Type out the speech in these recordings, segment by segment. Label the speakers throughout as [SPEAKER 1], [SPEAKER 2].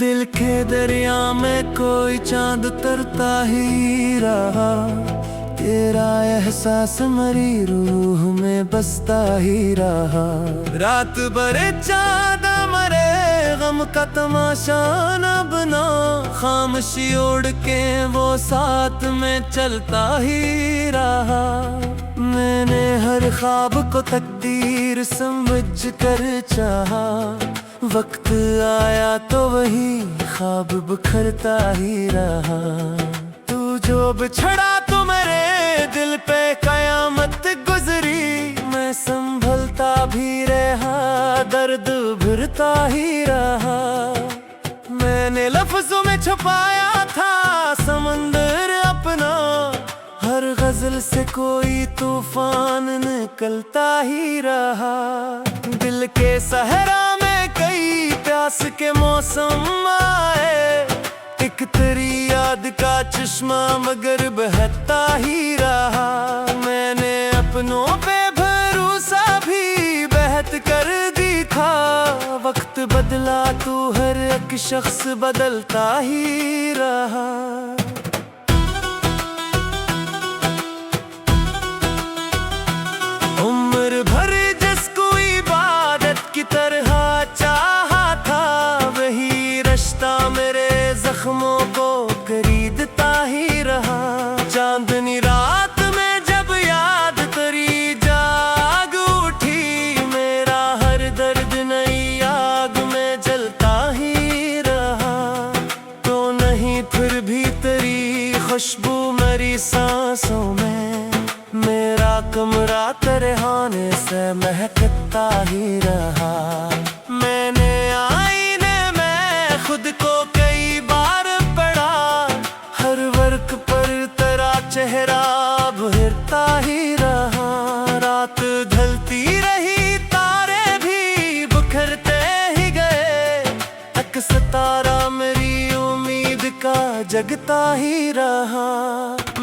[SPEAKER 1] दिल के दरिया में कोई चांद तरता ही रहा, तेरा एहसास मरी रूह में बसता ही रहा। रात भर चांद मरे गम का तमाशा न बना, खामोशी ओढ़ के वो साथ में चलता ही रहा। मैंने हर ख्वाब को तकदीर समझ कर चाहा, वक्त आया तो वही ख्वाब बिखरता ही रहा। तू जो बिछड़ा तो मेरे दिल पे कयामत गुजरी, मैं संभलता भी रहा दर्द भिरता ही रहा। मैंने लफ्जों में छुपाया था समंदर अपना, हर गजल से कोई तूफान निकलता ही रहा। दिल के सहरा में कई प्यास के मौसम आए, एक तेरी याद का चश्मा मगर बहता ही रहा। मैंने अपनों पे भरोसा भी बहत कर दिखा, वक्त बदला तू हर एक शख्स बदलता ही रहा। उम्र भर जिसको इबादत की तरह चाहा था, वही रिश्ता मेरे जख्मों को खरीदता ही रहा। चांदनी रात में जब याद तेरी जाग उठी, मेरा हर दर्द नई आग में जलता ही रहा। तो नहीं फिर भी तेरी खुशबू मेरी सांसों में, मेरा कमरा तेरे आने से महकता ही रहा। मैंने आईने में खुद को कई बार पढ़ा, हर वर्क पर तेरा चेहरा भरता ही रहा। रात ढलती रही तारे भी बिखरते ही गए, एक सितारा मेरी उम्मीद का जगता ही रहा।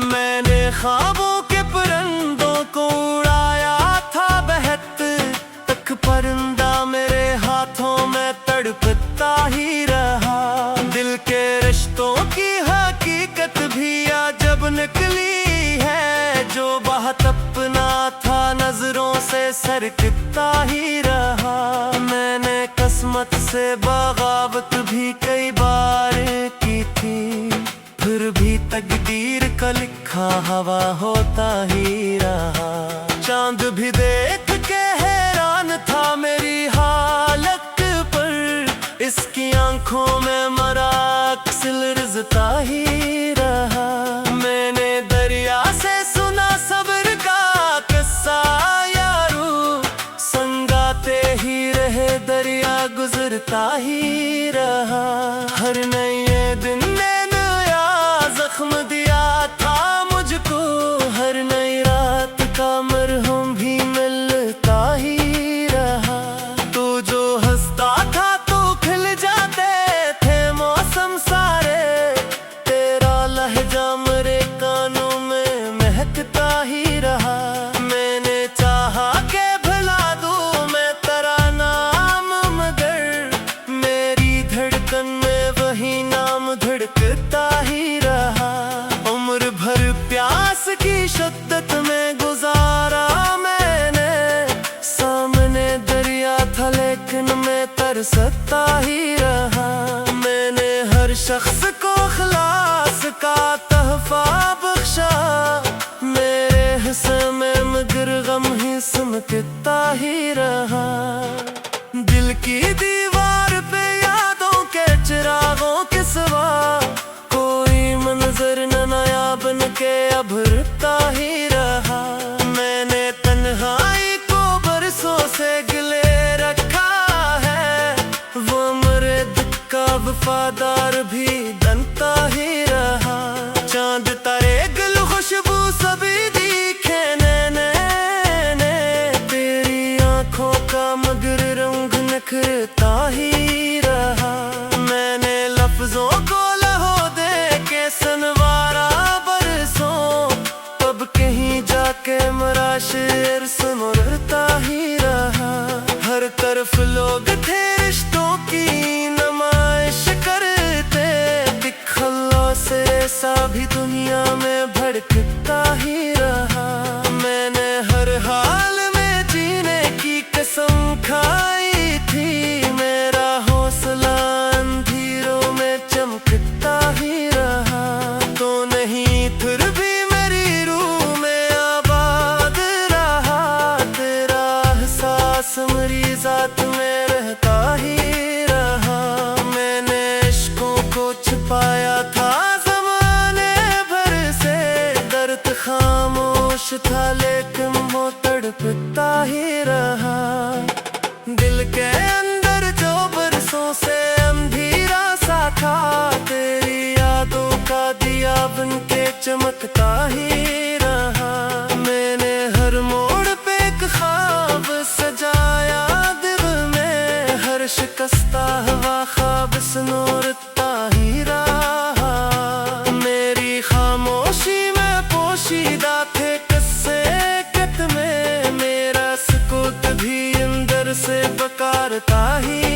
[SPEAKER 1] मैंने ख्वाबों के परिंदों को उड़ाया था बहत तक, परिंदा मेरे हाथों में तड़पता ही रहा। दिल के रिश्तों की हकीकत भी जब निकली है, जो बहुत अपना था नजरों से सरकता ही रहा। मैंने किस्मत से बगावत भी कई बार की थी, फिर भी तकदीर का लिखा हवा होता ही रहा। चांद भी देख के हैरान था मेरी हालत पर, इसकी आंखों में मरा अक्स लरज़ता ही रहा। मैंने दरिया से सुना सब्र का किस्सा यारू, संगाते ही रहे दरिया गुजरता ही रहा। हर नए दिन ने नया जख्म दिया था मुझको, हर नई रात का मरहम भी मिलता ही रहा। तू जो हंसता था तो खिल जाते थे मौसम सारे, तेरा लहजा मेरे कानों में महकता ही रहा। मैंने चाहा के भुला दूं मैं तेरा नाम, मगर मेरी धड़कन में वही नाम धड़कता ही रहा। उम्र भर प्यास की शिद्दत में गुजारा मैंने, सामने दरिया था लेकिन मैं तरसता ही रहा। मैंने हर शख्स को खलास का तहफा बख्शा, मेरे हिस्से में मगर गम ही सिमटता ही रहा। दिल की दीवार पे यादों के चिरागों के सिवा कोई मंजर न नया बन के अभरता ही रहा। मैंने तन्हाई को बरसों से गिले रखा है, वो मेरे दुख का वफादार भी बनता ही रहा। चांद तारे गुल खुशबू सभी दिखे नैने, तेरी आंखों का मगर रंग निखरता ही रहा। मैंने लफ्जों को लहो दे के सनवारा बरसों, तब कहीं जाके मेरा शेर सुनता ही रहा। हर तरफ लोग थे रिश्तों की नुमाइश कर ऐसा भी दुनिया में भड़कता ही रहा। मैंने हर हाल में जीने की कसम खाई थी, मेरा हौसला अंधेरों में चमकता ही रहा। तो नहीं फिर भी मेरी रूह में आबाद रहा, तेरा एहसास मेरी जात में रहता ही रहा। मैंने इश्कों को छुपाया था ज़माने भर से, दर्द खामोश था लेकिन वो तड़पता ही रहा। दिल के अंदर जो बरसों से अंधेरा सा था, तेरी यादों का दिया बन के चमकता ही रहा। मैंने हर मोड़ पे एक ख्वाब सजाया दिल में, हर शिकस्ता हवा ख्वाब संवारता ही रहा। मेरी खामोशी में पोशीदा थे किस्से कितने, मेरा सुकूत भी अंदर से पुकारता ही